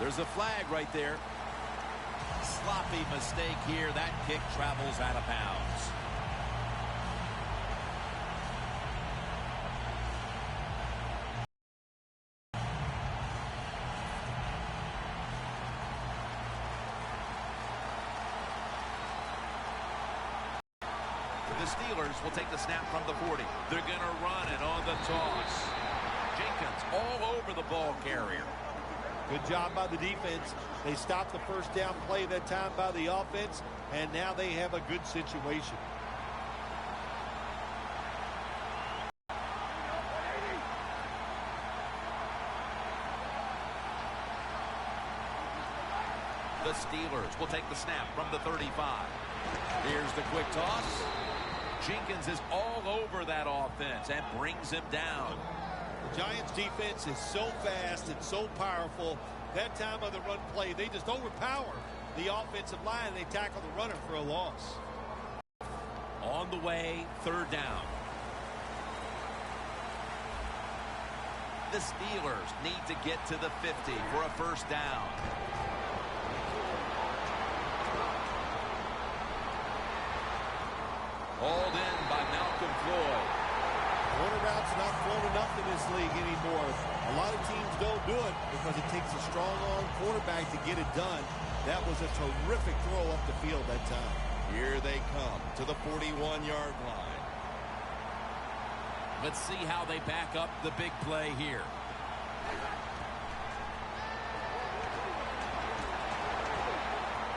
There's a flag right there. Sloppy mistake here. That kick travels out of bounds. The Steelers will take the snap from the 40. They're going to run it on the toss. Jenkins all over the ball carrier. Good job by the defense. They stopped the first down play that time by the offense, and now they have a good situation. The Steelers will take the snap from the 35. Here's the quick toss. Jenkins is all over that offense and brings him down. The Giants defense is so fast and so powerful. That time of the run play, they just overpower the offensive line. They tackle the runner for a loss. On the way, third down. The Steelers need to get to the 50 for a first down. Hauled in by Malcolm Floyd. Corner routes not flown enough in this league anymore. A lot of teams don't do it because it takes a strong arm quarterback to get it done. That was a terrific throw up the field that time. Here they come to the 41-yard line. Let's see how they back up the big play here.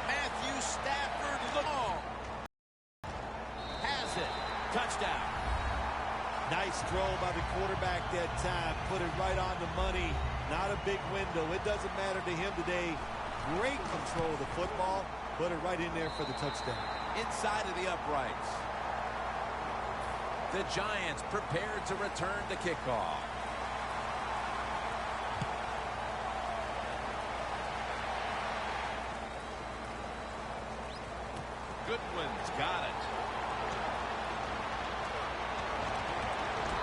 Matthew Stafford long. Has it. Touchdown. Nice throw by the quarterback that time. Put it right on the money. Not a big window. It doesn't matter to him today. Great control of the football. Put it right in there for the touchdown. Inside of the uprights. The Giants prepared to return the kickoff. Goodwin's got it.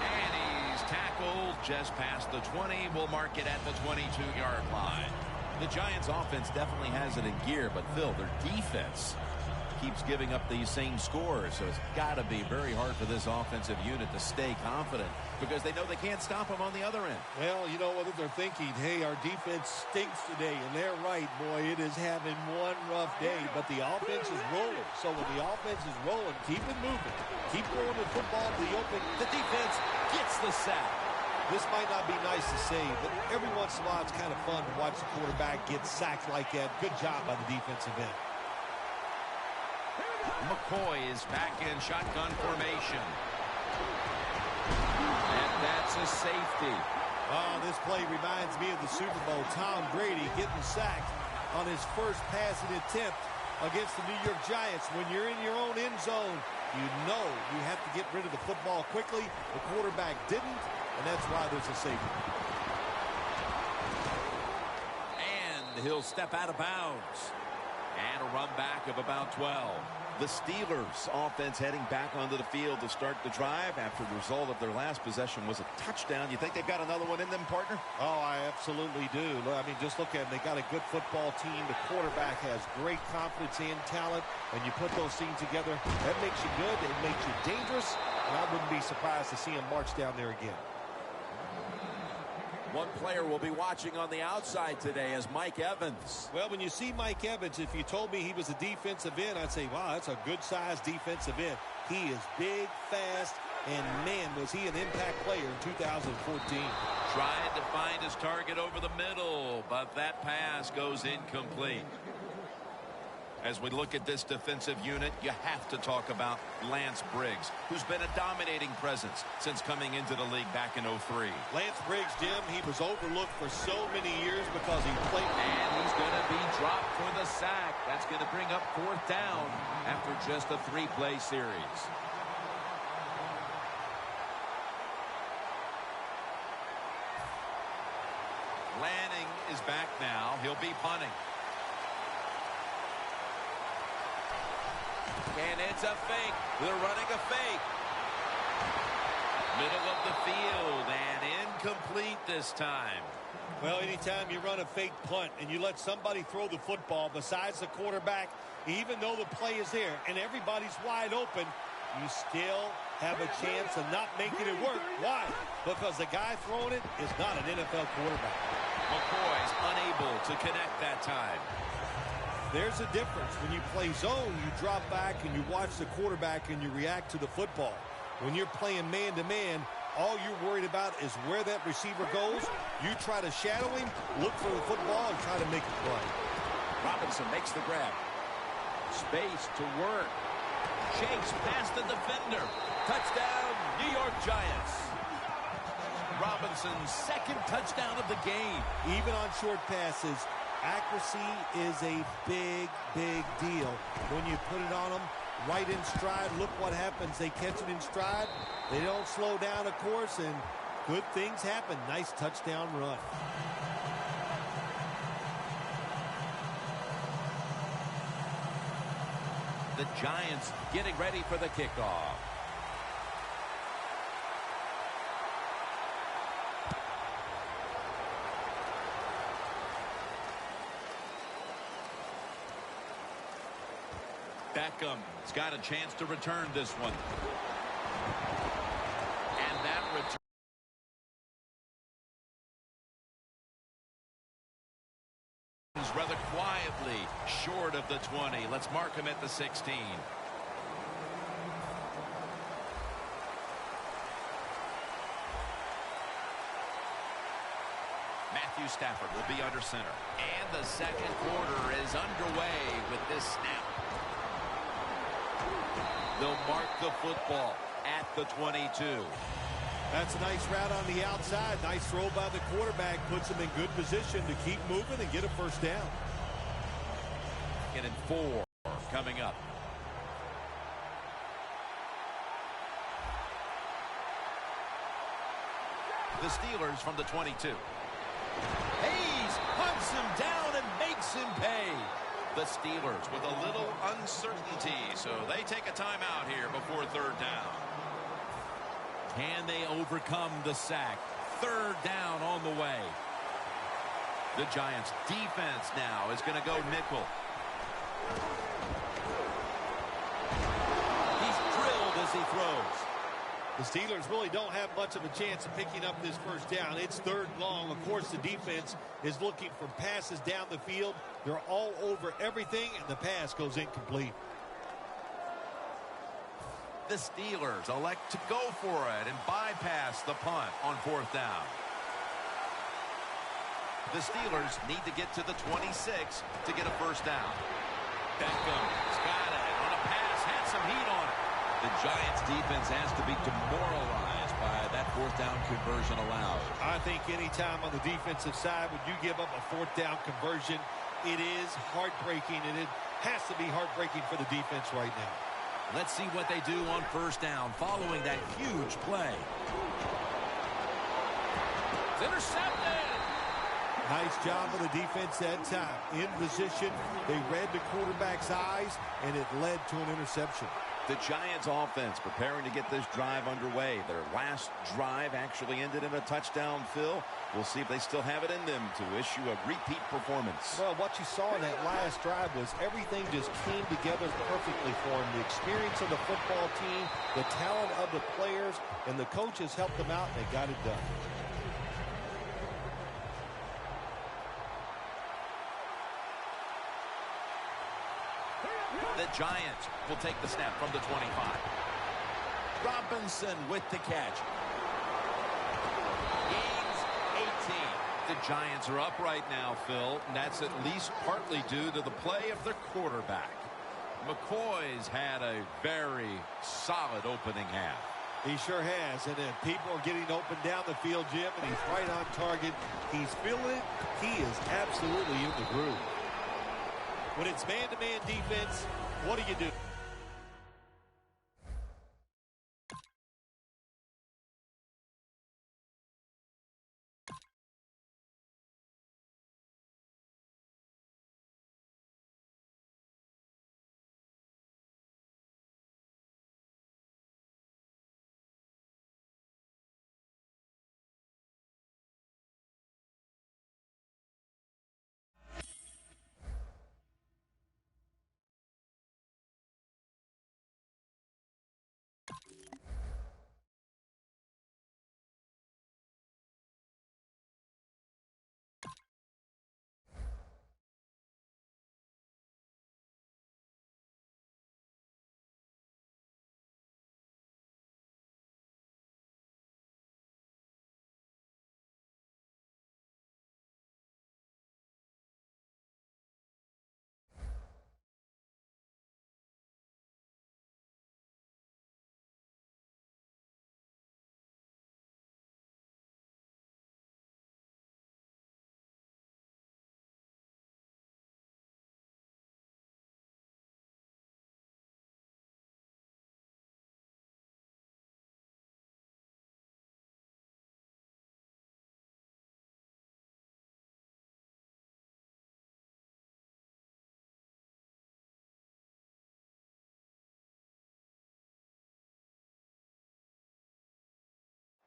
And he's tackled just past the 20. We'll mark it at the 22-yard line. The Giants offense definitely has it in gear, but Phil, their defense keeps giving up these same scores, so it's got to be very hard for this offensive unit to stay confident because they know they can't stop them on the other end. Well, you know what they're thinking, hey, our defense stinks today, and they're right, boy, it is having one rough day, but the offense is rolling. So when the offense is rolling, keep it moving. Keep throwing the football to the open. The defense gets the sack. This might not be nice to say, but every once in a while it's kind of fun to watch the quarterback get sacked like that. Good job by the defensive end. McCoy is back in shotgun formation. And that's a safety. Oh, this play reminds me of the Super Bowl. Tom Brady getting sacked on his first passing attempt against the New York Giants. When you're in your own end zone, you know you have to get rid of the football quickly. The quarterback didn't, and that's why there's a safety. And he'll step out of bounds. And a run back of about 12. The Steelers offense heading back onto the field to start the drive after the result of their last possession was a touchdown. You think they've got another one in them, partner? Oh, I absolutely do. I mean, just look at them. They got a good football team. The quarterback has great confidence and talent. When you put those things together, that makes you good. It makes you dangerous. And I wouldn't be surprised to see him march down there again. One player will be watching on the outside today as Mike Evans. Well, when you see Mike Evans, if you told me he was a defensive end, I'd say, wow, that's a good-sized defensive end. He is big, fast, and, man, was he an impact player in 2014. Trying to find his target over the middle, but that pass goes incomplete. As we look at this defensive unit, you have to talk about Lance Briggs, who's been a dominating presence since coming into the league back in 03. Lance Briggs, Jim, he was overlooked for so many years because he played. And he's going to be dropped for the sack. That's going to bring up fourth down after just a three-play series. Lanning is back now. He'll be punting. And it's a fake. They're running a fake. Middle of the field and incomplete this time. Well, anytime you run a fake punt and you let somebody throw the football besides the quarterback, even though the play is there and everybody's wide open, you still have a chance of not making it work. Why? Because the guy throwing it is not an NFL quarterback. McCoy's unable to connect that time. There's a difference. When you play zone, you drop back and you watch the quarterback and you react to the football. When you're playing man-to-man, all you're worried about is where that receiver goes. You try to shadow him, look for the football, and try to make a play. Robinson makes the grab. Space to work. Shakes past the defender. Touchdown, New York Giants. Robinson's second touchdown of the game. Even on short passes, accuracy is a big, big deal. When you put it on them right in stride, look what happens. They catch it in stride. They don't slow down, of course, and good things happen. Nice touchdown run. The Giants getting ready for the kickoff. Beckham's got a chance to return this one. And that return is rather quietly short of the 20. Let's mark him at the 16. Matthew Stafford will be under center. And the second quarter is underway with this snap. They'll mark the football at the 22. That's a nice route on the outside. Nice throw by the quarterback. Puts him in good position to keep moving and get a first down. And 4 coming up. The Steelers from the 22. Hayes hunts him down and makes him pay. The Steelers with a little uncertainty, so they take a timeout here before third down. Can they overcome the sack? Third down on the way. The Giants defense now is going to go nickel. He's drilled as he throws. The Steelers really don't have much of a chance of picking up this first down. It's third and long. Of course, the defense is looking for passes down the field. They're all over everything, and the pass goes incomplete. The Steelers elect to go for it and bypass the punt on fourth down. The Steelers need to get to the 26 to get a first down. Beckham's got it on a pass, had some heat on it. The Giants defense has to be demoralized by that fourth down conversion allowed. I think any time on the defensive side when you give up a fourth down conversion, it is heartbreaking, and it has to be heartbreaking for the defense right now. Let's see what they do on first down following that huge play. It's intercepted. Nice job of the defense that time. In position, they read the quarterback's eyes, and it led to an interception. The Giants offense preparing to get this drive underway. Their last drive actually ended in a touchdown, Phil. We'll see if they still have it in them to issue a repeat performance. Well, what you saw in that last drive was everything just came together perfectly for them. The experience of the football team, the talent of the players, and the coaches helped them out, and they got it done. The Giants will take the snap from the 25. Robinson with the catch. Gains 18. The Giants are up right now, Phil, and that's at least partly due to the play of their quarterback. McCoy's had a very solid opening half. He sure has, and people are getting open down the field, Jim, and he's right on target. He's feeling it. He is absolutely in the groove. When it's man-to-man defense, what do you do?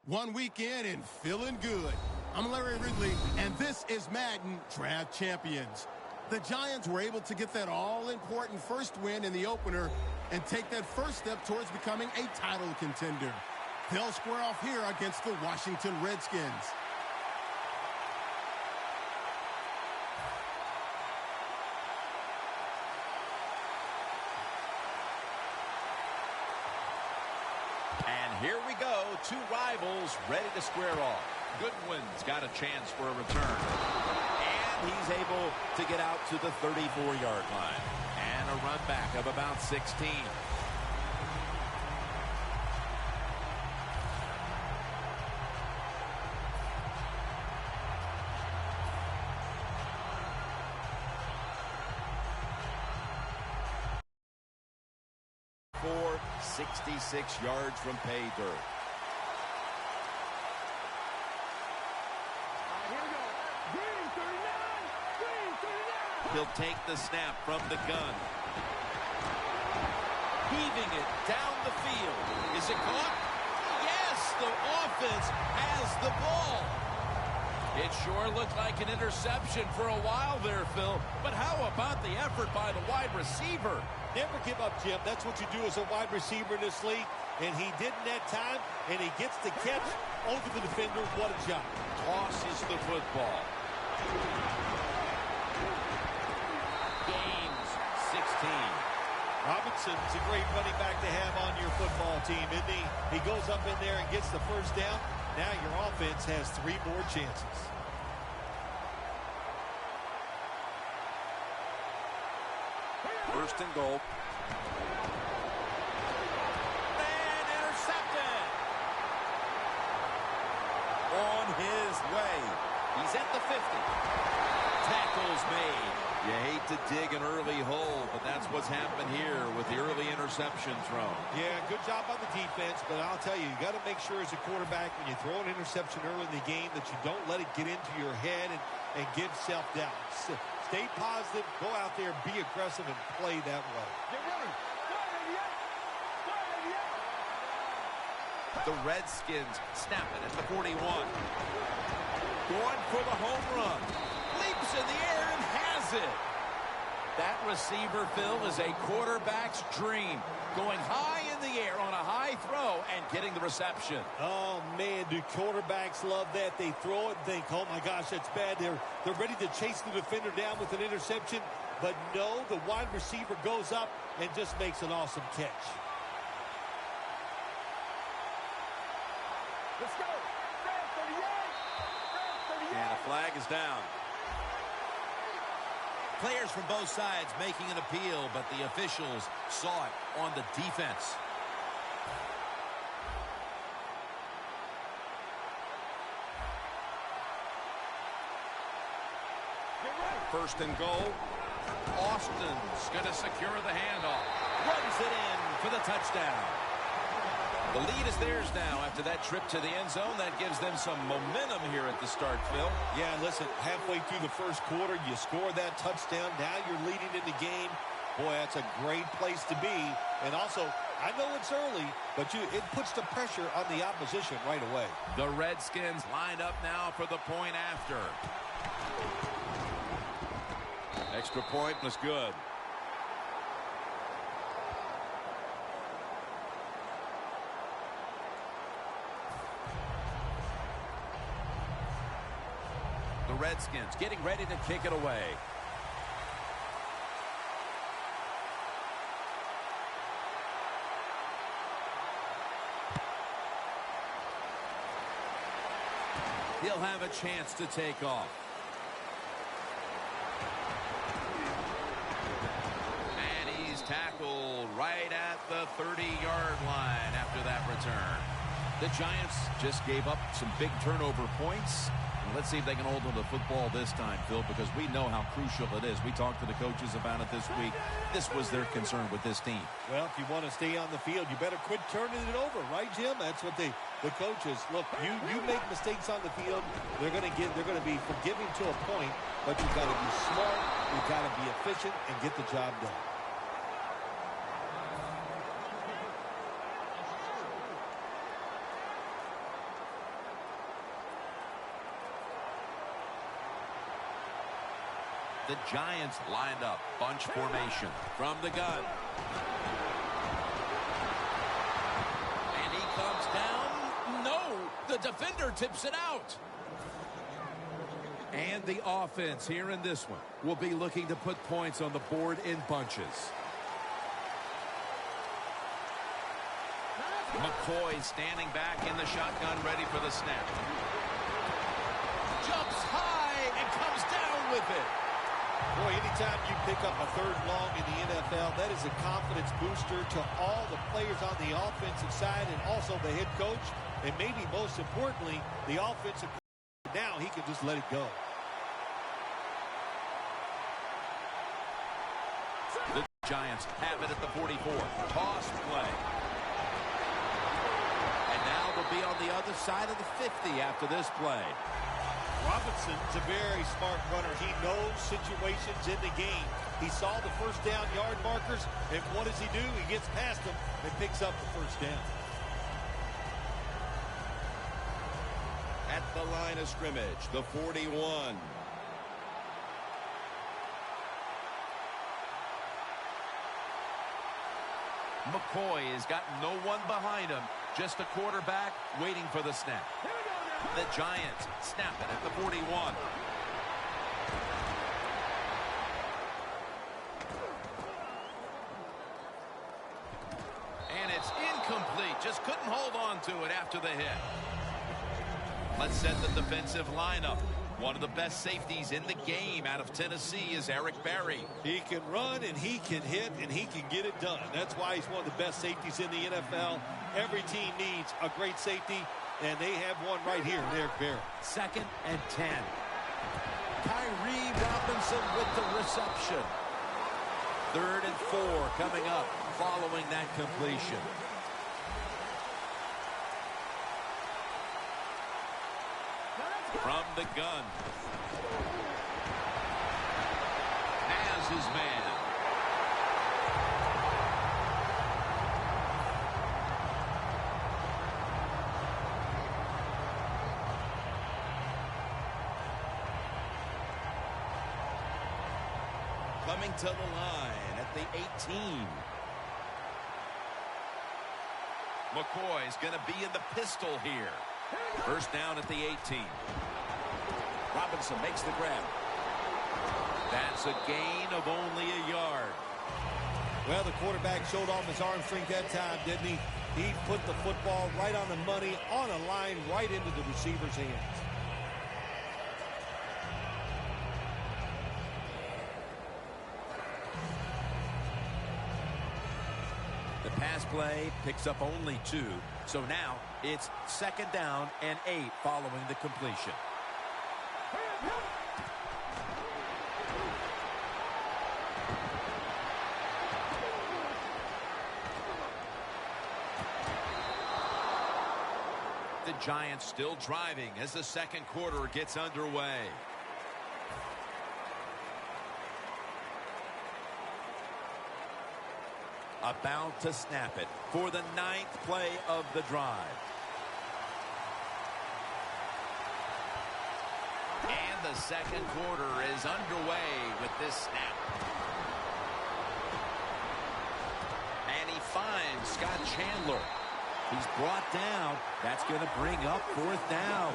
1 week in and feeling good. I'm Larry Ridley, and this is Madden Draft Champions. The Giants were able to get that all-important first win in the opener and take that first step towards becoming a title contender. They'll square off here against the Washington Redskins. And here we go, two rivals ready to square off. Goodwin's got a chance for a return. And he's able to get out to the 34-yard line. And a run back of about 16. For 66 yards from pay dirt. He'll take the snap from the gun. Heaving it down the field. Is it caught? Yes, the offense has the ball. It sure looked like an interception for a while there, Phil. But how about the effort by the wide receiver? Never give up, Jim. That's what you do as a wide receiver in this league. And he didn't that time, and he gets the catch over the defender. What a job. Tosses the football. Gains 16. Robinson's a great running back to have on your football team, isn't he? He goes up in there and gets the first down. Now your offense has 3 more chances. First and goal. And intercepted. On his way. He's at the 50. Tackles made. You hate to dig an early hole, but that's what's happened here with the early interception thrown. Yeah, good job by the defense, but I'll tell you, you got to make sure as a quarterback when you throw an interception early in the game that you don't let it get into your head and give self-doubt. Stay positive, go out there, be aggressive, and play that way. The Redskins snap it at the 41. Going for the home run. Leaps in the air and has it. That receiver, Phil, is a quarterback's dream. Going high in the air on a high throw and getting the reception. Oh, man, do quarterbacks love that. They throw it and think, oh, my gosh, that's bad. They're ready to chase the defender down with an interception. But no, the wide receiver goes up and just makes an awesome catch. Let's go. And a flag is down. Players from both sides making an appeal, but the officials saw it on the defense. First and goal. Austin's going to secure the handoff. Runs it in for the touchdown. The lead is theirs now after that trip to the end zone. That gives them some momentum here at the start, Phil. Yeah, listen, halfway through the first quarter, you score that touchdown. Now you're leading in the game. Boy, that's a great place to be. And also, I know it's early, but it puts the pressure on the opposition right away. The Redskins lined up now for the point after. Extra point was good. The Redskins getting ready to kick it away. He'll have a chance to take off. And he's tackled right at the 30-yard line after that return. The Giants just gave up some big turnover points. Let's see if they can hold on to the football this time, Phil, because we know how crucial it is. We talked to the coaches about it this week. This was their concern with this team. Well, if you want to stay on the field, you better quit turning it over, right, Jim? That's what the coaches look. You make mistakes on the field, they're going to be forgiving to a point, but you've got to be smart, you've got to be efficient, and get the job done. The Giants lined up. Bunch formation from the gun. And he comes down. No, the defender tips it out. And the offense here in this one will be looking to put points on the board in bunches. McCoy standing back in the shotgun, ready for the snap. Jumps high and comes down with it. Boy, anytime you pick up a third long in the NFL, that is a confidence booster to all the players on the offensive side and also the head coach. And maybe most importantly, the offensive coach. Now he can just let it go. The Giants have it at the 44. Toss play. And now they'll be on the other side of the 50 after this play. Robinson's a very smart runner. He knows situations in the game. He saw the first down yard markers, and what does he do? He gets past them and picks up the first down. At the line of scrimmage, the 41. McCoy has got no one behind him. Just a quarterback waiting for the snap. The Giants snap it at the 41. And it's incomplete. Just couldn't hold on to it after the hit. Let's set the defensive lineup. One of the best safeties in the game out of Tennessee is Eric Berry. He can run and he can hit and he can get it done. That's why he's one of the best safeties in the NFL. Every team needs a great safety, and they have one right here in Eric Berry. 2nd and 10. Tyree Robinson with the reception. 3rd and 4 coming up following that completion. From the gun. Has his man. Coming to the line at the 18. McCoy's going to be in the pistol here. First down at the 18. Robinson makes the grab. That's a gain of only a yard. Well, the quarterback showed off his arm strength that time, didn't he? He put the football right on the money, on a line, right into the receiver's hands. The pass play picks up only 2. So now it's 2nd down and 8 following the completion. The Giants still driving as the second quarter gets underway. About to snap it for the 9th play of the drive. And the second quarter is underway with this snap. And he finds Scott Chandler. He's brought down. That's going to bring up 4th down.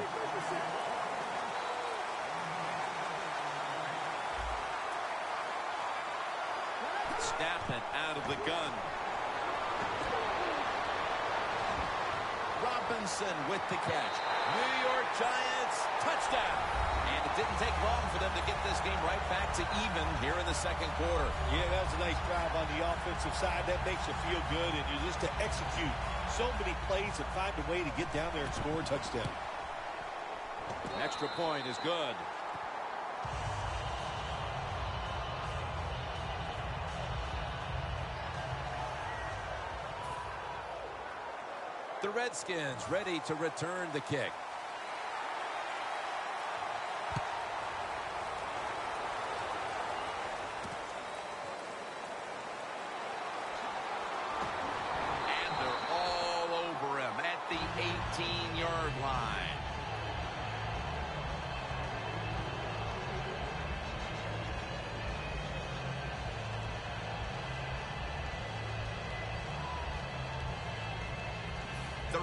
Snap it out of the gun. Robinson with the catch. New York Giants touchdown. And it didn't take long for them to get this game right back to even here in the second quarter. Yeah, that was a nice drive on the offensive side. That makes you feel good, and you're just to execute so many plays and find a way to get down there and score a touchdown. Extra point is good. The Redskins ready to return the kick. And they're all over him at the 18-yard line.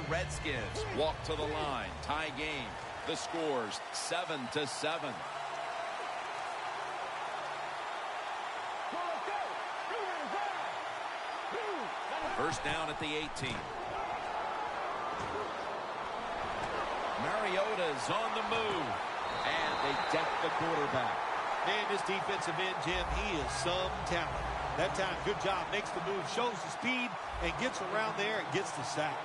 Redskins walk to the line. Tie game. The score's 7-7. First down at the 18. Mariota's on the move. And they deck the quarterback. Man, this defensive end, Jim, he is some talent. That time, good job. Makes the move, shows the speed, and gets around there and gets the sack.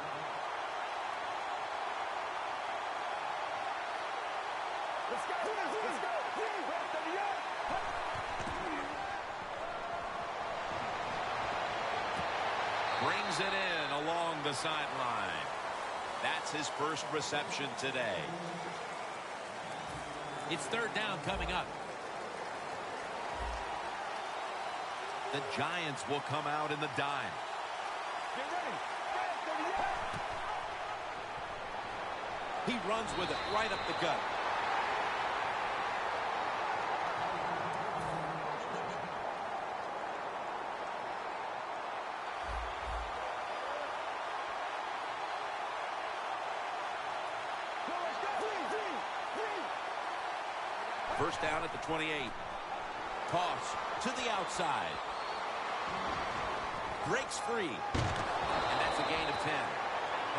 Brings it in along the sideline. That's his first reception today. It's third down coming up. The Giants will come out in the dime. Get ready. He runs with it right up the gut. First down at the 28. Toss to the outside. Breaks free. And that's a gain of 10.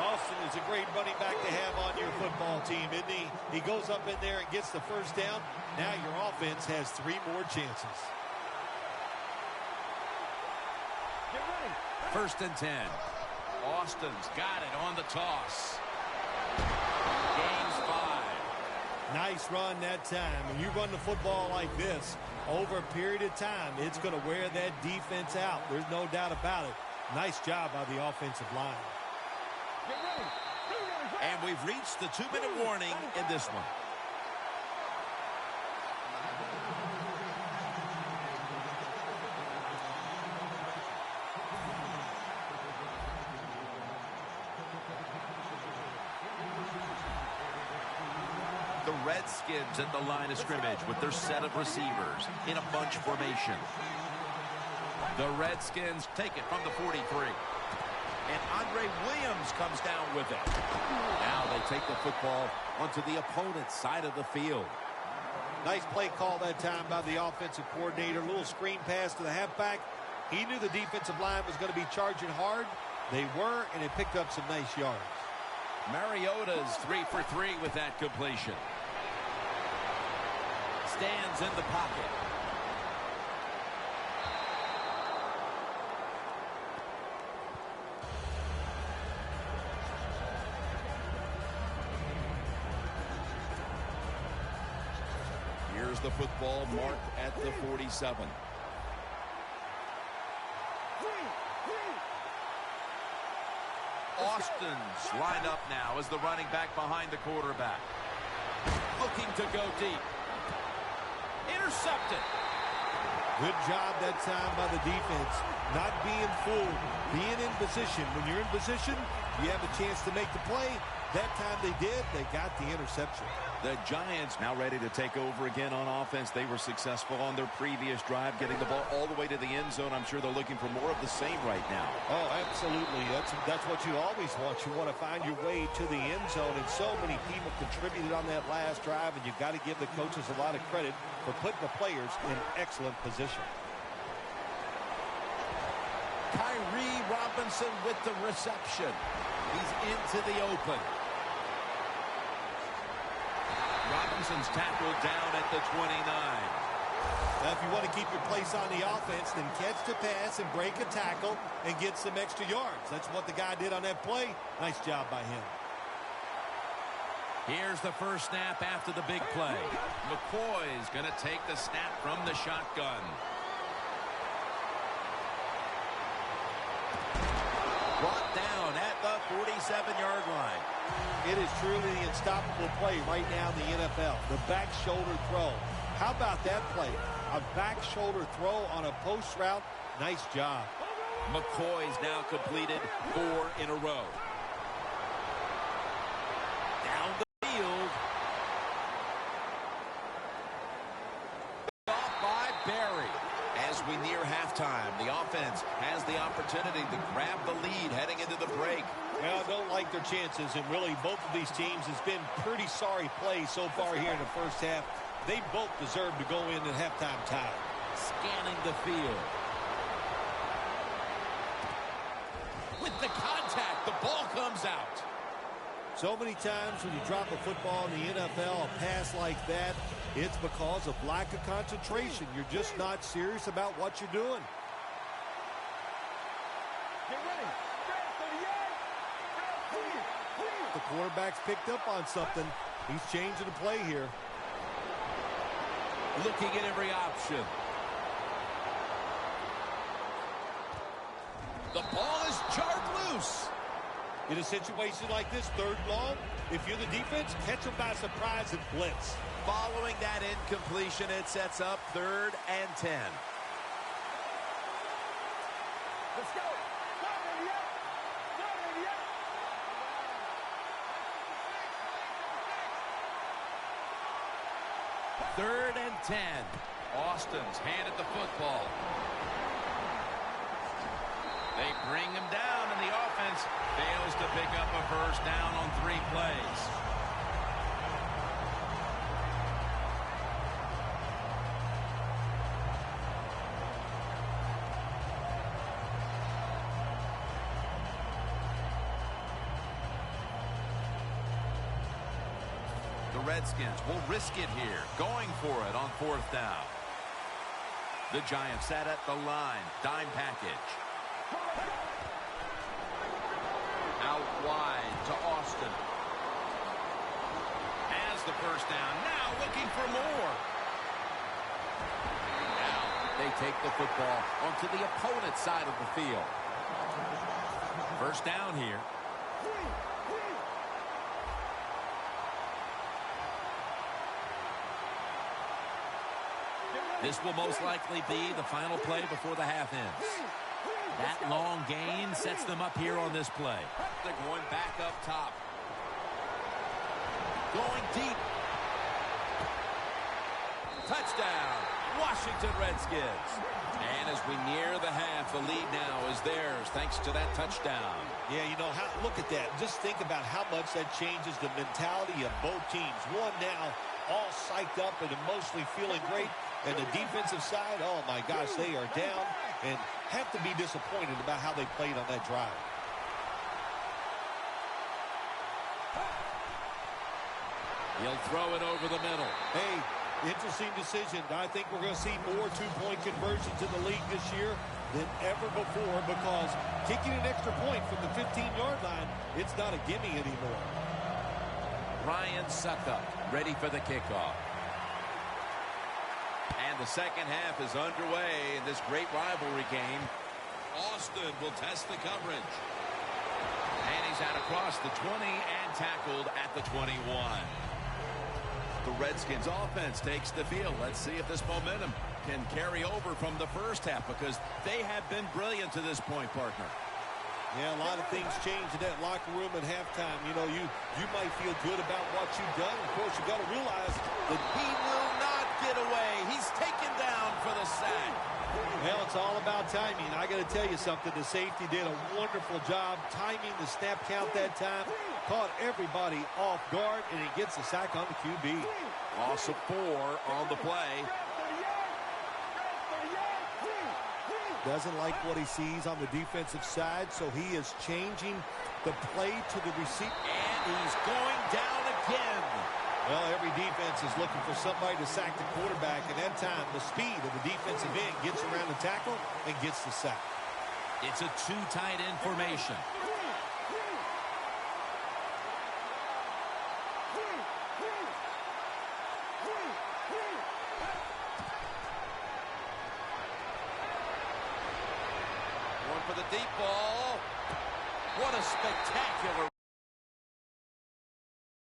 Austin is a great running back to have on your football team, isn't he? He goes up in there and gets the first down. Now your offense has 3 more chances. Get ready. First and 10. Austin's got it on the toss. Gains 5. Nice run that time. When you run the football like this, over a period of time, it's going to wear that defense out. There's no doubt about it. Nice job by the offensive line. Get ready. And we've reached the 2-minute warning in this one. The Redskins at the line of scrimmage with their set of receivers in a bunch formation. The Redskins take it from the 43. And Andre Williams comes down with it. Now they take the football onto the opponent's side of the field. Nice play call that time by the offensive coordinator. A little screen pass to the halfback. He knew the defensive line was going to be charging hard. They were, and it picked up some nice yards. Mariota's 3 for 3 with that completion. Stands in the pocket. Here's the football marked at the 47. Austin's lined up now as the running back behind the quarterback. Looking to go deep. Intercepted. Good job that time by the defense. Not being fooled. Being in position. When you're in position, you have a chance to make the play. That time they did. They got the interception. The Giants now ready to take over again on offense. They were successful on their previous drive, getting the ball all the way to the end zone. I'm sure they're looking for more of the same right now. Oh, absolutely. That's what you always want. You want to find your way to the end zone, and so many people contributed on that last drive, and you've got to give the coaches a lot of credit for putting the players in excellent position. Tyree Robinson with the reception. He's into the open. Robinson's tackled down at the 29. Now, if you want to keep your place on the offense, then catch the pass and break a tackle and get some extra yards. That's what the guy did on that play. Nice job by him. Here's the first snap after the big play. McCoy's going to take the snap from the shotgun. Brought down at the 47-yard line. It is truly the unstoppable play right now in the NFL. The back shoulder throw. How about that play? A back shoulder throw on a post route. Nice job. McCoy's now completed 4 in a row. Down the field. Off by Barry. As we near halftime, the offense has the opportunity to grab the lead heading into the break. Well, I don't like their chances, and really both of these teams has been pretty sorry play so far here in the first half. They both deserve to go in at halftime tied. Scanning the field. With the contact, the ball comes out. So many times when you drop a football in the NFL, a pass like that, it's because of lack of concentration. You're just not serious about what you're doing. Get ready. The quarterback's picked up on something. He's changing the play here. Looking at every option. The ball is jarred loose. In a situation like this, third and long, if you're the defense, catch them by surprise and blitz. Following that incompletion, it sets up 3rd and 10. Let's go. Third and 10. Austin's handed the football. They bring him down, and the offense fails to pick up a first down on 3 plays. The Redskins will risk it here, going for it on 4th down. The Giants sat at the line. Dime package. Out wide to Austin. Has the first down. Now looking for more. Now they take the football onto the opponent's side of the field. First down here. This will most likely be the final play before the half ends. That long gain sets them up here on this play. They're going back up top. Going deep. Touchdown, Washington Redskins. And as we near the half, the lead now is theirs thanks to that touchdown. Yeah, you know, look at that. Just think about how much that changes the mentality of both teams. One now all psyched up and emotionally feeling great. And the defensive side, oh my gosh, they are down and have to be disappointed about how they played on that drive. He'll throw it over the middle. Hey, interesting decision. I think we're going to see more two-point conversions in the league this year than ever before because kicking an extra point from the 15-yard line, it's not a gimme anymore. Ryan Succop ready for the kickoff. And the second half is underway in this great rivalry game. Austin will test the coverage. And he's out across the 20 and tackled at the 21. The Redskins offense takes the field. Let's see if this momentum can carry over from the first half because they have been brilliant to this point, partner. Yeah, a lot of things change in that locker room at halftime. You know, you might feel good about what you've done. Of course, you got to realize that he will not get away. He's taken down for the sack. Well, it's all about timing. I got to tell you something. The safety did a wonderful job timing the snap count that time. Caught everybody off guard, and he gets the sack on the QB. Loss of 4 on the play. Doesn't like what he sees on the defensive side, so he is changing the play to the receiver. And he's going down again. Well, every defense is looking for somebody to sack the quarterback, and that time the speed of the defensive end gets around the tackle and gets the sack. It's a too tight end formation. Going for the deep ball. What a spectacular